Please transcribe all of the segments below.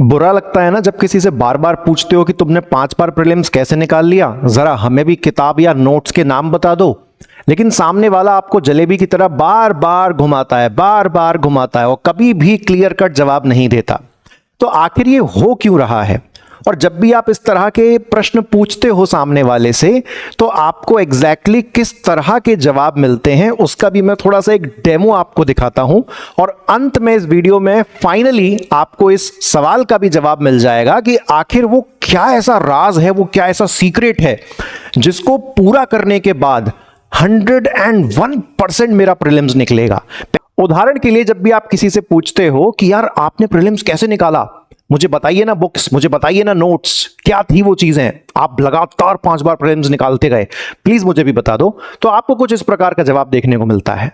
बुरा लगता है ना जब किसी से बार बार पूछते हो कि तुमने 5 बार प्रीलिम्स कैसे निकाल लिया, जरा हमें भी किताब या नोट्स के नाम बता दो। लेकिन सामने वाला आपको जलेबी की तरह बार बार घुमाता है, बार बार घुमाता है और कभी भी क्लियर कट जवाब नहीं देता। तो आखिर ये हो क्यों रहा है? और जब भी आप इस तरह के प्रश्न पूछते हो सामने वाले से, तो आपको एग्जैक्टली किस तरह के जवाब मिलते हैं उसका भी मैं थोड़ा सा एक डेमो आपको दिखाता हूं। और अंत में इस वीडियो में फाइनली आपको इस सवाल का भी जवाब मिल जाएगा कि आखिर वो क्या ऐसा राज है, वो क्या ऐसा सीक्रेट है जिसको पूरा करने के बाद 101% मेरा प्रीलिम्स निकलेगा। उदाहरण के लिए, जब भी आप किसी से पूछते हो कि यार आपने प्रीलिम्स कैसे निकाला, मुझे बताइए ना बुक्स, मुझे बताइए ना नोट्स, क्या थी वो चीजें, आप लगातार 5 बार प्रीलिम्स निकालते गए, प्लीज मुझे भी बता दो, तो आपको कुछ इस प्रकार का जवाब देखने को मिलता है।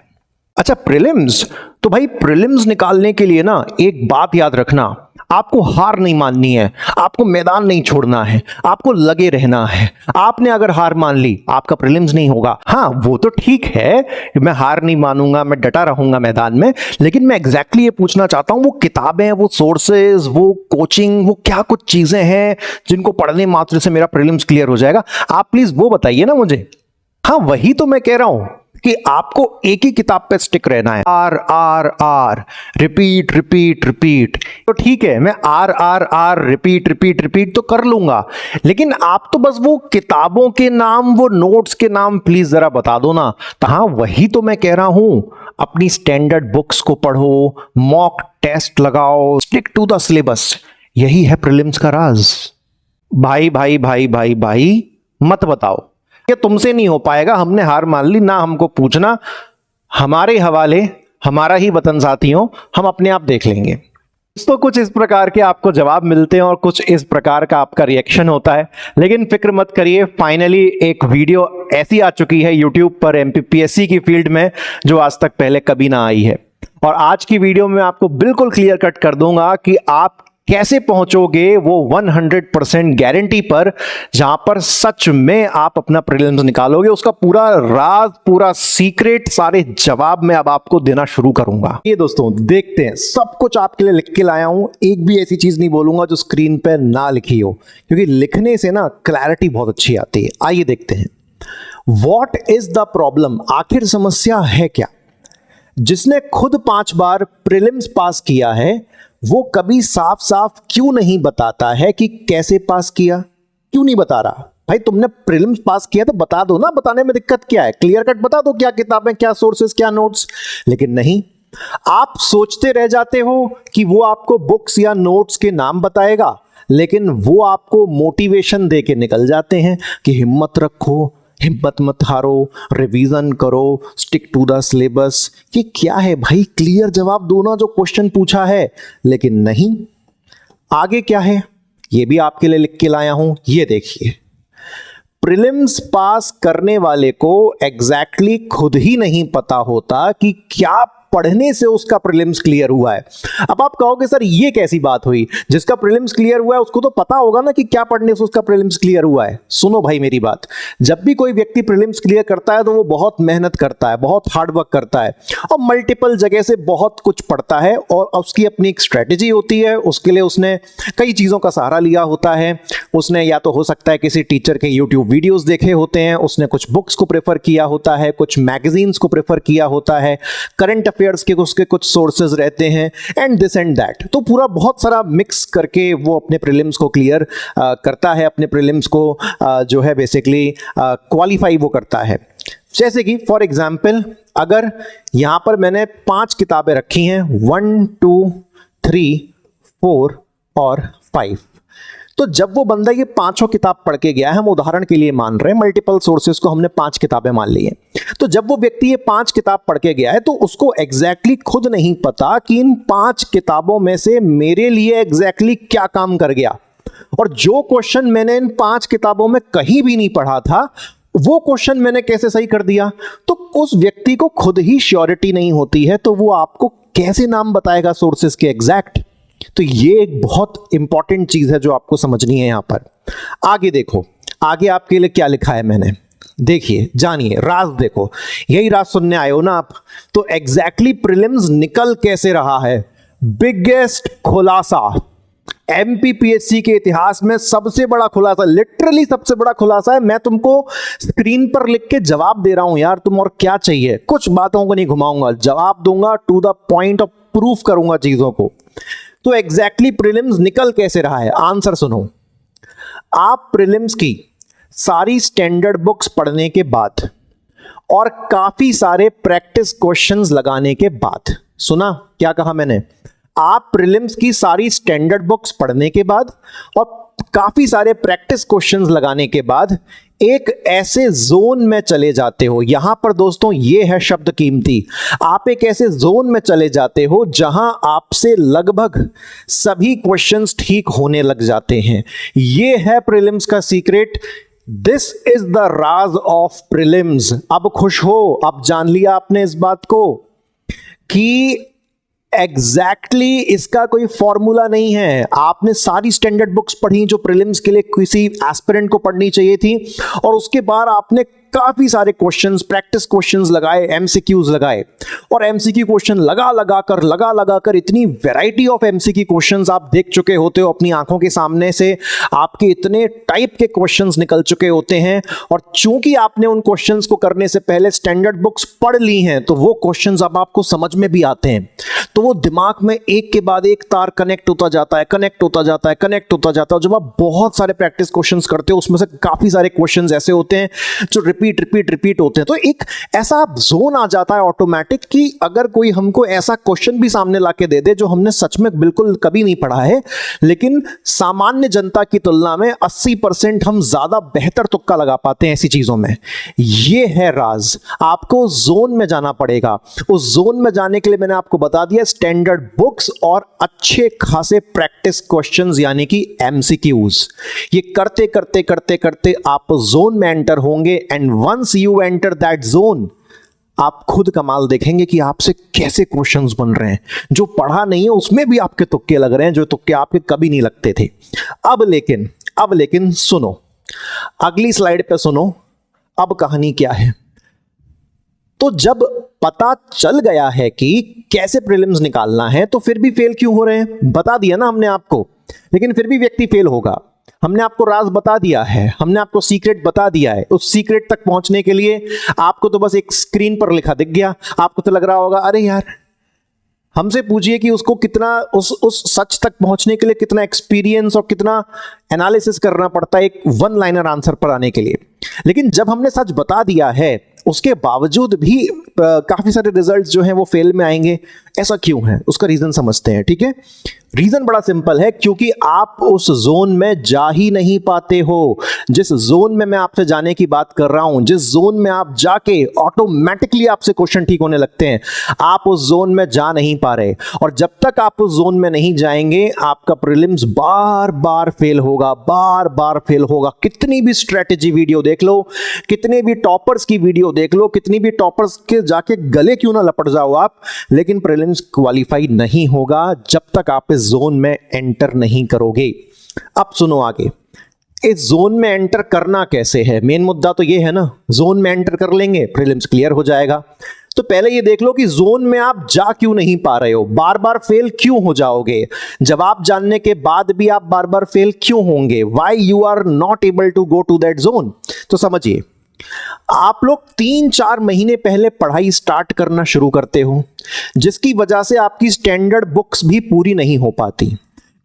अच्छा, प्रीलिम्स, तो भाई प्रीलिम्स निकालने के लिए ना एक बात याद रखना, आपको हार नहीं माननी है, आपको मैदान नहीं छोड़ना है, आपको लगे रहना है। आपने अगर हार मान ली, आपका प्रीलिम्स नहीं होगा। हाँ, वो तो ठीक है, मैं हार नहीं मानूंगा, मैं डटा रहूंगा मैदान में, लेकिन मैं एग्जैक्टली ये पूछना चाहता हूं, वो किताबें, वो सोर्सेज, वो कोचिंग, वो क्या कुछ चीजें हैं जिनको पढ़ने मात्र से मेरा प्रीलिम्स क्लियर हो जाएगा, आप प्लीज वो बताइए ना मुझे। हाँ, वही तो मैं कह रहा हूं कि आपको एक ही किताब पे स्टिक रहना है, R R R, repeat repeat repeat. तो ठीक है, मैं R R R, repeat repeat repeat तो कर लूंगा, लेकिन आप तो बस वो किताबों के नाम, वो नोट्स के नाम प्लीज जरा बता दो ना। हाँ, वही तो मैं कह रहा हूं, अपनी स्टैंडर्ड बुक्स को पढ़ो, मॉक टेस्ट लगाओ, स्टिक टू द सिलेबस, यही है प्रीलिम्स का राज। भाई भाई भाई भाई भाई मत बताओ, ये तुमसे नहीं हो पाएगा, हमने हार मान ली, ना हमको पूछना, हमारे हवाले, हमारा ही वतन साथियों, हम अपने आप देख लेंगे। तो कुछ इस प्रकार के आपको जवाब मिलते हैं और कुछ इस प्रकार का आपका रिएक्शन होता है। लेकिन फिक्र मत करिए, फाइनली एक वीडियो ऐसी आ चुकी है यूट्यूब पर एमपीपीएससी की फील्ड में जो आज तक पहले कभी ना आई है। और आज की वीडियो में आपको बिल्कुल क्लियर कट कर दूंगा कि आप कैसे पहुंचोगे वो 100% गारंटी पर, जहां पर सच में आप अपना प्रीलिम्स निकालोगे। उसका पूरा राज, पूरा सीक्रेट, सारे जवाब मैं अब आपको देना शुरू करूंगा। ये दोस्तों देखते हैं, सब कुछ आपके लिए लिख के लाया हूं, एक भी ऐसी चीज नहीं बोलूंगा जो स्क्रीन पे ना लिखी हो, क्योंकि लिखने से ना क्लैरिटी बहुत अच्छी आती है। आइए देखते हैं, व्हाट इज द प्रॉब्लम, आखिर समस्या है क्या? जिसने खुद 5 बार प्रीलिम्स पास किया है वो कभी साफ साफ क्यों नहीं बताता है कि कैसे पास किया? क्यों नहीं बता रहा? भाई तुमने प्रीलिम्स पास किया तो बता दो ना, बताने में दिक्कत क्या है? क्लियर कट बता दो, क्या किताबें, क्या सोर्सेस, क्या नोट्स। लेकिन नहीं, आप सोचते रह जाते हो कि वो आपको बुक्स या नोट्स के नाम बताएगा, लेकिन वो आपको मोटिवेशन दे के निकल जाते हैं कि हिम्मत रखो, हिम्मत मत हारो, रिवीजन करो, स्टिक टू द सिलेबस। ये क्या है भाई, क्लियर जवाब दो ना जो क्वेश्चन पूछा है। लेकिन नहीं, आगे क्या है ये भी आपके लिए लिख के लाया हूं, ये देखिए। प्रीलिम्स पास करने वाले को एग्जैक्टली खुद ही नहीं पता होता कि क्या पढ़ने से उसका प्रीलिम्स क्लियर हुआ है। अब आप कहोगे सर ये कैसी बात हुई, जिसका प्रीलिम्स क्लियर हुआ है उसको तो पता होगा ना कि क्या पढ़ने से उसका प्रीलिम्स क्लियर हुआ है। सुनो भाई मेरी बात, जब भी कोई व्यक्ति प्रीलिम्स क्लियर करता है तो वो बहुत मेहनत करता है, बहुत हार्ड वर्क करता है और मल्टीपल जगह से बहुत कुछ पढ़ता है और उसकी अपनी एक स्ट्रेटेजी होती है। उसके लिए उसने कई चीजों का सहारा लिया होता है। उसने या तो हो सकता है किसी टीचर के यूट्यूब वीडियोस देखे होते हैं, उसने कुछ बुक्स को प्रेफर किया होता है, कुछ मैगजीन्स को प्रेफर किया होता है, करंट अफेयर्स के उसके कुछ सोर्सेज रहते हैं, एंड दिस एंड दैट। तो पूरा बहुत सारा मिक्स करके वो अपने प्रीलिम्स को क्लियर करता है, अपने प्रीलिम्स को जो है बेसिकली क्वालिफाई वो करता है। जैसे कि फॉर एग्जाम्पल, अगर यहां पर मैंने 5 किताबें रखी हैं, 1 2 3 4 और 5, तो जब वो बंदा ये 5 किताब पढ़ के गया है, हम उदाहरण के लिए मान रहे हैं, मल्टीपल सोर्सेज को हमने 5 किताबें मान ली हैं, तो जब वो व्यक्ति ये 5 किताब पढ़ के गया है तो उसको एग्जैक्टली खुद नहीं पता कि इन 5 किताबों में से मेरे लिए एग्जैक्टली क्या काम कर गया। और जो क्वेश्चन मैंने इन 5 किताबों में कहीं भी नहीं पढ़ा था, वो क्वेश्चन मैंने कैसे सही कर दिया। तो उस व्यक्ति को खुद ही श्योरिटी नहीं होती है, तो वो आपको कैसे नाम बताएगा सोर्सेज के एग्जैक्ट। तो ये एक बहुत इंपॉर्टेंट चीज है जो आपको समझनी है यहां पर। आगे देखो, आगे आपके लिए क्या लिखा है मैंने, देखिए, जानिए, राज देखो, यही राज सुनने आए हो ना आप। तो एग्जैक्टली प्रीलिम्स निकल कैसे रहा है, बिगेस्ट खुलासा, एमपीपीएससी के इतिहास में सबसे बड़ा खुलासा, लिटरली सबसे बड़ा खुलासा है। मैं तुमको स्क्रीन पर लिख के जवाब दे रहा हूं यार, तुम और क्या चाहिए। कुछ बातों को नहीं घुमाऊंगा, जवाब दूंगा टू द पॉइंट और प्रूफ करूंगा चीजों को। तो एग्जैक्टली प्रीलिम्स निकल कैसे रहा है, आंसर सुनो। आप प्रीलिम्स की सारी स्टैंडर्ड बुक्स पढ़ने के बाद और काफी सारे प्रैक्टिस क्वेश्चंस लगाने के बाद, सुना क्या कहा मैंने, आप प्रीलिम्स की सारी स्टैंडर्ड बुक्स पढ़ने के बाद और काफी सारे प्रैक्टिस क्वेश्चंस लगाने के बाद एक ऐसे जोन में चले जाते हो। यहां पर दोस्तों ये है शब्द कीमती, आप एक ऐसे जोन में चले जाते हो जहां आपसे लगभग सभी क्वेश्चंस ठीक होने लग जाते हैं। ये है प्रीलिम्स का secret, this is the Raj of prelims. अब खुश हो, अब जान लिया आपने इस बात को कि एग्जैक्टली इसका कोई फॉर्मूला नहीं है। आपने सारी स्टैंडर्ड बुक्स पढ़ी जो प्रीलिम्स के लिए किसी एस्पिरेंट को पढ़नी चाहिए थी, और उसके बाद आपने काफी सारे क्वेश्चंस, प्रैक्टिस क्वेश्चंस लगाए, एमसीक्यूज लगाए, और एमसीक्यू क्वेश्चन लगा लगा कर इतनी वैरायटी ऑफ एमसीक्यू क्वेश्चंस आप देख चुके होते हो अपनी आंखों के सामने से, आपके इतने टाइप के क्वेश्चंस निकल चुके होते हैं। और चूंकि आपने उन क्वेश्चंस को करने से पहले स्टैंडर्ड बुक्स पढ़ ली हैं, तो वो क्वेश्चंस अब आपको समझ में भी आते हैं। तो वो दिमाग में एक के बाद एक तार कनेक्ट होता जाता है। जब आप बहुत सारे प्रैक्टिस क्वेश्चंस करते हो, उसमें से काफी सारे क्वेश्चंस ऐसे होते हैं जो रिपीट होते हैं, तो एक ऐसा जोन आ जाता है ऑटोमेटिक कि अगर कोई हमको ऐसा क्वेश्चन भी सामने लाके दे दे जो हमने सच में बिल्कुल कभी नहीं पढ़ा है, लेकिन सामान्य जनता की तुलना में 80% हम ज्यादा बेहतर तुक्का लगा पाते हैं ऐसी चीजों में। ये है राज, आपको जोन में जाना पड़ेगा। उस जोन में जाने के लिए मैंने आपको बता दिया, स्टैंडर्ड बुक्स और अच्छे खासे प्रैक्टिस क्वेश्चंस यानी कि एमसीक्यूज। ये करते आप जोन में एंटर होंगे, and once you enter that zone, आप खुद कमाल देखेंगे कि आपसे कैसे क्वेश्चंस बन रहे हैं। जो पढ़ा नहीं है उसमें भी आपके तुक्के लग रहे हैं, जो तुक्के आपके कभी नहीं लगते थे। अब लेकिन सुनो, अगली स्लाइड पे सुनो, अब कहानी क्या है। तो जब पता चल गया है कि कैसे प्रीलिम्स निकालना है, तो फिर भी फेल क्यों हो रहे हैं, बता दिया ना हमने आपको, लेकिन फिर भी व्यक्ति फेल होगा। हमने आपको राज बता दिया है, हमने आपको सीक्रेट बता दिया है। उस सीक्रेट तक पहुंचने के लिए आपको तो बस एक स्क्रीन पर लिखा दिख गया, आपको तो लग रहा होगा अरे यार, हमसे पूछिए कि उसको कितना उस सच तक पहुंचने के लिए कितना एक्सपीरियंस और कितना एनालिसिस करना पड़ता है एक वन लाइनर आंसर पर आने के लिए। लेकिन जब हमने सच बता दिया है, उसके बावजूद भी काफी सारे रिजल्ट्स जो हैं वो फेल में आएंगे। ऐसा क्यों है, उसका रीजन समझते हैं। ठीक है, रीजन बड़ा सिंपल है, क्योंकि आप उस जोन में जा ही नहीं पाते हो। जिस जोन में मैं आपसे जाने की बात कर रहा हूं, जिस जोन में आप जाके ऑटोमेटिकली आपसे क्वेश्चन ठीक होने लगते हैं, आप उस जोन में जा नहीं पा रहे। और जब तक आप उस जोन में नहीं जाएंगे, आपका प्रीलिम्स बार बार फेल होगा। कितनी भी स्ट्रेटेजी वीडियो देख लो, कितने भी टॉपर्स की वीडियो देख लो, कितनी भी टॉपर्स के जाके गले क्यों ना लपट जाओ आप, लेकिन प्रीलिम्स क्वालिफाई नहीं होगा जब तक आप इस जोन में एंटर नहीं करोगे। अब सुनो आगे, इस जोन में एंटर करना कैसे है, मेन मुद्दा तो ये है ना। जोन में एंटर कर लेंगे, प्रीलिम्स क्लियर हो जाएगा। तो पहले ये देख लो कि जोन में आप जा क्यों नहीं पा रहे हो, बार बार फेल क्यों हो जाओगे। जवाब जानने के बाद भी आप बार बार फेल क्यों होंगे, why you are not able to go to that zone. तो समझिए, आप लोग 3-4 महीने पहले पढ़ाई स्टार्ट करना शुरू करते हो, जिसकी वजह से आपकी स्टैंडर्ड बुक्स भी पूरी नहीं हो पाती।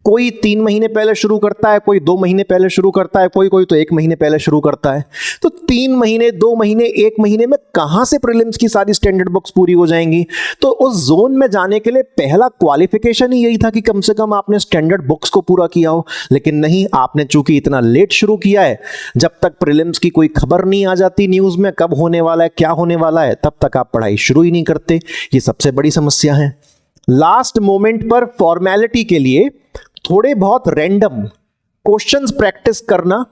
कोई 3 महीने पहले शुरू करता है, कोई 2 महीने पहले शुरू करता है, कोई तो 1 महीने पहले शुरू करता है। तो 3 महीने, 2 महीने, 1 महीने में कहां से प्रीलिम्स की सारी स्टैंडर्ड बुक्स पूरी हो जाएंगी। तो उस जोन में जाने के लिए पहला क्वालिफिकेशन ही यही था कि कम से कम आपने स्टैंडर्ड बुक्स को पूरा किया हो। लेकिन नहीं, आपने चूंकि इतना लेट शुरू किया है, जब तक प्रीलिम्स की कोई खबर नहीं आ जाती न्यूज में कब होने वाला है, क्या होने वाला है, तब तक आप पढ़ाई शुरू ही नहीं करते। ये सबसे बड़ी समस्या है। लास्ट मोमेंट पर फॉर्मेलिटी के लिए थोड़े बहुत रैंडम क्वेश्चंस प्रैक्टिस करना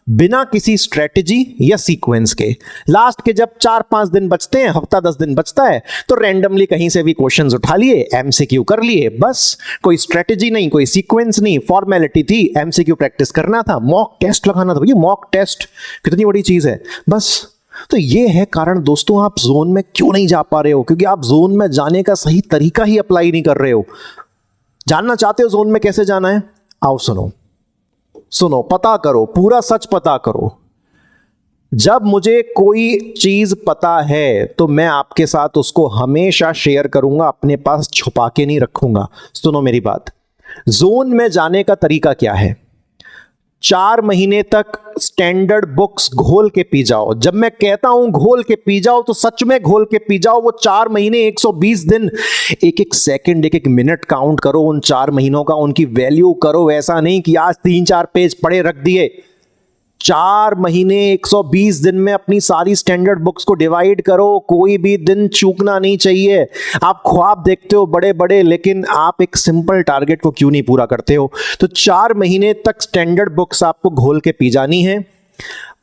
बिना किसी स्ट्रेटजी या सीक्वेंस के। लास्ट के जब 4-5 दिन बचते हैं, हफ्ता 10 दिन बचता है, तो रैंडमली कहीं से भी क्वेश्चंस उठा लिए, एमसीक्यू कर लिए, बस। कोई स्ट्रेटजी नहीं, कोई सीक्वेंस नहीं, फॉर्मेलिटी थी, एमसीक्यू प्रैक्टिस करना था, मॉक टेस्ट लगाना था। भैया मॉक टेस्ट कितनी बड़ी चीज है, बस। तो ये है कारण दोस्तों, आप जोन में क्यों नहीं जा पा रहे हो, क्योंकि आप जोन में जाने का सही तरीका ही अप्लाई नहीं कर रहे हो। जानना चाहते हो जोन में कैसे जाना है, आओ सुनो सुनो, पता करो, पूरा सच पता करो। जब मुझे कोई चीज पता है तो मैं आपके साथ उसको हमेशा शेयर करूंगा, अपने पास छुपा के नहीं रखूंगा। सुनो मेरी बात, जोन में जाने का तरीका क्या है? 4 महीने तक स्टैंडर्ड बुक्स घोल के पी जाओ। जब मैं कहता हूं घोल के पी जाओ तो सच में घोल के पी जाओ। वो 4 महीने, 120 दिन, एक एक सेकंड, एक एक मिनट काउंट करो उन 4 महीनों का, उनकी वैल्यू करो। ऐसा नहीं कि आज 3-4 पेज पढ़े रख दिए। 4 महीने 120 दिन में अपनी सारी स्टैंडर्ड बुक्स को डिवाइड करो। कोई भी दिन चूकना नहीं चाहिए। आप ख्वाब देखते हो बड़े बड़े, लेकिन आप एक सिंपल टारगेट को क्यों नहीं पूरा करते हो? तो 4 महीने तक स्टैंडर्ड बुक्स आपको घोल के पी जानी है।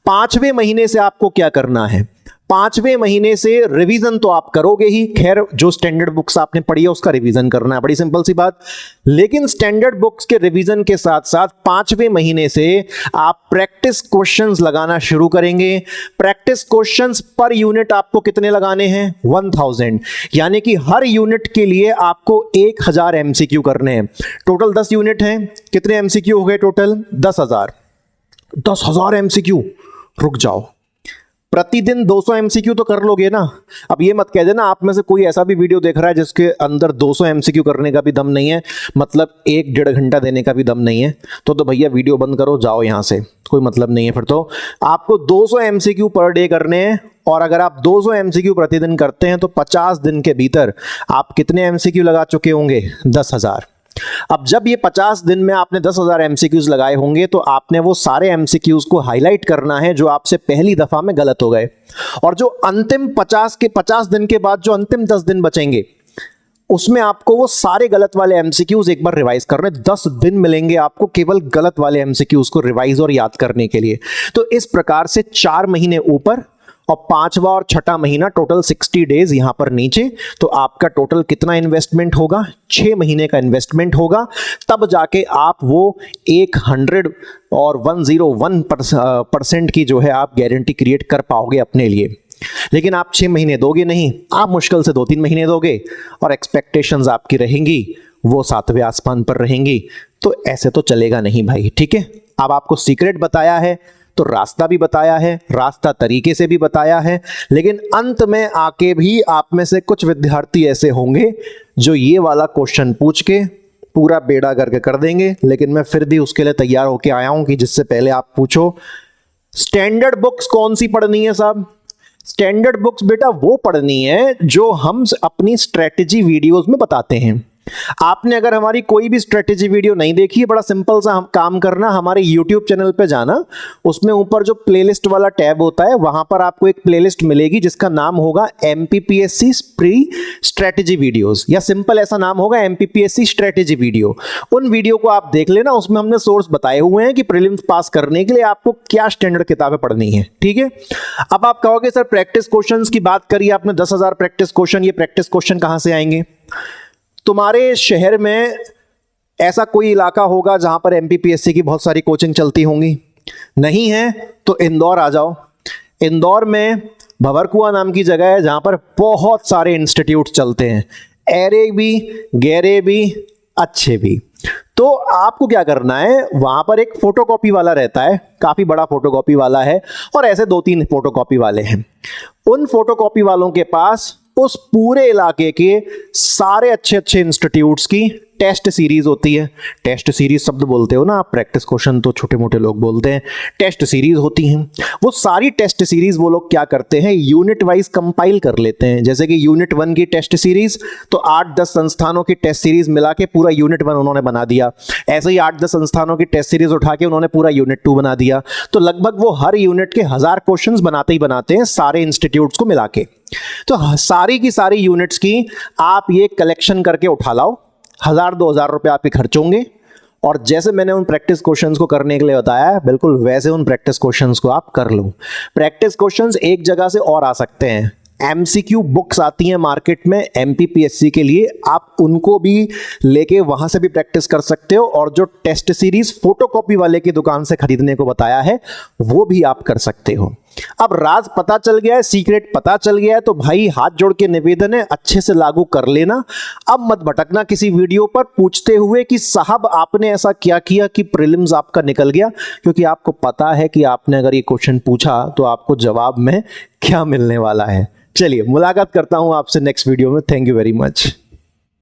5वें महीने से आपको क्या करना है? 5वें महीने से रिवीजन तो आप करोगे ही। खैर, जो स्टैंडर्ड बुक्स आपने पढ़ी है उसका रिवीजन करना है, बड़ी सिंपल सी बात। लेकिन स्टैंडर्ड बुक्स के रिवीजन के साथ साथ 5वें महीने से आप प्रैक्टिस क्वेश्चंस लगाना शुरू करेंगे। प्रैक्टिस क्वेश्चंस पर यूनिट आपको कितने लगाने हैं? 1000, यानी कि हर यूनिट के लिए आपको 1000 एमसीक्यू करने हैं। टोटल 10 यूनिट हैं। कितने एमसीक्यू हो गए टोटल? 10,000। 10,000 एमसीक्यू। रुक जाओ, प्रतिदिन 200 एमसीक्यू तो कर लोगे ना? अब ये मत कह देना आप में से कोई ऐसा भी वीडियो देख रहा है जिसके अंदर 200 एमसीक्यू करने का भी दम नहीं है, मतलब 1-1.5 घंटा देने का भी दम नहीं है, तो भैया वीडियो बंद करो, जाओ यहां से, कोई मतलब नहीं है। फिर तो आपको 200 एमसीक्यू पर डे करने हैं, और अगर आप 200 एमसीक्यू प्रतिदिन करते हैं तो 50 दिन के भीतर आप कितने एमसीक्यू लगा चुके होंगे? 10,000। अब जब ये 50 दिन में आपने 10,000 एमसीक्यूज लगाए होंगे तो आपने वो सारे एमसीक्यूज को हाईलाइट करना है जो आपसे पहली दफा में गलत हो गए, और जो अंतिम 50 दिन के बाद जो अंतिम 10 दिन बचेंगे उसमें आपको वो सारे गलत वाले एमसीक्यूज एक बार रिवाइज करने। 10 दिन मिलेंगे आपको केवल गलत वाले एमसीक्यूज को रिवाइज और याद करने के लिए। तो इस प्रकार से 4 महीने ऊपर और 5वां और 6ठा महीना, टोटल 60 डेज यहां पर नीचे। तो आपका टोटल कितना इन्वेस्टमेंट होगा? 6 महीने का इन्वेस्टमेंट होगा। तब जाके आप वो 100 और 101% की जो है आप गारंटी क्रिएट कर पाओगे अपने लिए। लेकिन आप 6 महीने दोगे नहीं, आप मुश्किल से 2-3 महीने दोगे, और एक्सपेक्टेशंस आपकी रहेंगी वो 7वें आसमान पर रहेंगी। तो ऐसे तो चलेगा नहीं भाई, ठीक है? अब आपको सीक्रेट बताया है तो रास्ता भी बताया है, रास्ता तरीके से भी बताया है, लेकिन अंत में आके भी आप में से कुछ विद्यार्थी ऐसे होंगे जो ये वाला क्वेश्चन पूछ के पूरा बेड़ा करके कर देंगे। लेकिन मैं फिर भी उसके लिए तैयार होके आया हूं कि जिससे पहले आप पूछो, स्टैंडर्ड बुक्स कौन सी पढ़नी है साहब? स्टैंडर्ड बुक्स बेटा वो पढ़नी है जो हम अपनी स्ट्रेटेजी वीडियोस में बताते हैं। आपने अगर हमारी कोई भी स्ट्रेटेजी वीडियो नहीं देखी है, बड़ा सिंपल सा हम काम करना, हमारे YouTube चैनल पे जाना, उसमें ऊपर जो प्लेलिस्ट वाला टैब होता है वहां पर आपको एक प्लेलिस्ट मिलेगी जिसका नाम होगा MPPSC प्री स्ट्रेटेजी वीडियोस, या सिंपल ऐसा नाम होगा MPPSC स्ट्रेटेजी वीडियो। उन वीडियो को आप देख लेना, उसमें हमने सोर्स बताए हुए हैं कि प्रीलिम्स पास करने के लिए आपको क्या स्टैंडर्ड किताबें पढ़नी है, ठीक है? अब आप कहोगे सर प्रैक्टिस क्वेश्चंस की बात करी आपने, 10,000 प्रैक्टिस क्वेश्चन, ये प्रैक्टिस क्वेश्चन कहां से आएंगे? तुम्हारे शहर में ऐसा कोई इलाका होगा जहां पर MPPSC की बहुत सारी कोचिंग चलती होंगी? नहीं है तो इंदौर आ जाओ। इंदौर में भंवरकुआं नाम की जगह है जहां पर बहुत सारे इंस्टीट्यूट चलते हैं, ऐरे भी, गहरे भी, अच्छे भी। तो आपको क्या करना है, वहां पर एक फोटोकॉपी वाला रहता है, काफी बड़ा फोटोकॉपी वाला है, और ऐसे 2-3 फोटोकॉपी वाले हैं। उन फोटोकॉपी वालों के पास उस पूरे इलाके के सारे अच्छे अच्छे इंस्टीट्यूट्स की टेस्ट सीरीज होती है। टेस्ट सीरीज शब्द बोलते हो ना आप, प्रैक्टिस क्वेश्चन तो छोटे मोटे लोग बोलते हैं। टेस्ट सीरीज होती हैं, वो सारी टेस्ट सीरीज वो लोग क्या करते हैं, यूनिट वाइज कंपाइल कर लेते हैं। जैसे कि यूनिट 1 की टेस्ट सीरीज तो 8-10 संस्थानों की टेस्ट सीरीज मिला के पूरा यूनिट 1 उन्होंने बना दिया। ऐसे ही 8-10 संस्थानों की टेस्ट सीरीज उठा के उन्होंने पूरा यूनिट 2 बना दिया। तो लगभग वो हर यूनिट के 1000 क्वेश्चंस बनाते ही बनाते हैं, सारे इंस्टीट्यूट्स को मिला के। तो सारी की सारी यूनिट्स की आप ये कलेक्शन करके उठा लाओ, 1000-2000 रुपए आपके खर्च होंगे, और जैसे मैंने उन प्रैक्टिस क्वेश्चंस को करने के लिए बताया बिल्कुल वैसे उन प्रैक्टिस क्वेश्चंस को आप कर लो। प्रैक्टिस क्वेश्चंस एक जगह से और आ सकते हैं, MCQ बुक्स आती हैं मार्केट में MPPSC के लिए, आप उनको भी लेके वहां से भी प्रैक्टिस कर सकते हो, और जो टेस्ट सीरीज फोटोकॉपी वाले की दुकान से खरीदने को बताया है वो भी आप कर सकते हो। अब राज पता चल गया है, सीक्रेट पता चल गया है, तो भाई हाथ जोड़ के निवेदन है, अच्छे से लागू कर लेना। अब मत भटकना किसी वीडियो पर पूछते हुए कि साहब आपने ऐसा क्या किया कि प्रीलिम्स आपका निकल गया, क्योंकि आपको पता है कि आपने अगर ये क्वेश्चन पूछा तो आपको जवाब में क्या मिलने वाला है। चलिए मुलाकात करता हूं आपसे नेक्स्ट वीडियो में। Thank you very much.